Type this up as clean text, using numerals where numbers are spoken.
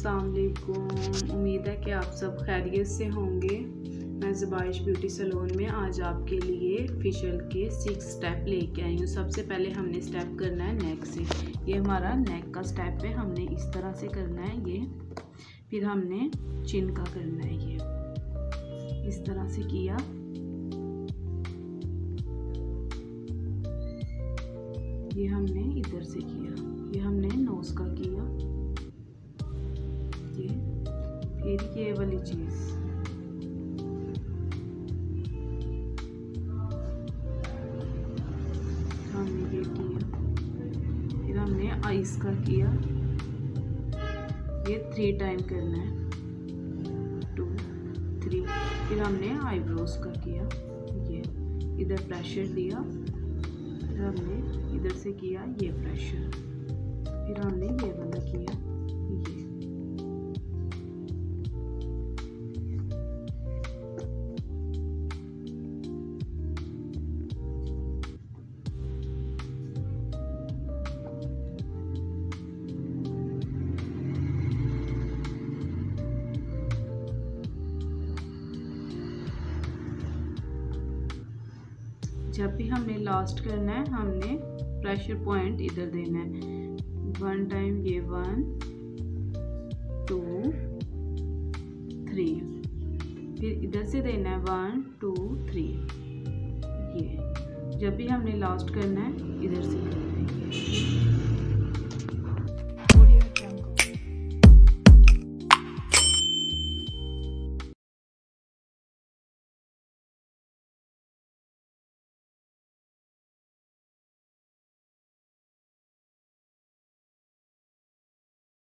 अस्सलाम वालेकुम। उम्मीद है कि आप सब खैरियत से होंगे। मैं ज़ुबाइश ब्यूटी सैलून में आज आपके लिए फेशियल के 6 स्टेप लेके आई हूँ। सबसे पहले हमने स्टेप करना है नेक से। ये हमारा नेक का स्टेप है, हमने इस तरह से करना है ये। फिर हमने चिन का करना है ये इस तरह से किया। ये हमने इधर से किया, ये हमने नोज का किया, ये फिर ये वाली चीज, हमने ये किया। फिर हमने आईज का किया, ये 3 टाइम करना है, 2 3। फिर हमने आईब्रोज का किया, ये इधर प्रेशर दिया, फिर हमने इधर से किया ये प्रेशर, फिर हमने ये वाला किया ये। जब भी हमने लास्ट करना है हमने प्रेशर पॉइंट इधर देना है। 1 टाइम ये 1 2 3, फिर इधर से देना है 1 2 3। ये जब भी हमने लास्ट करना है इधर से करना है ये।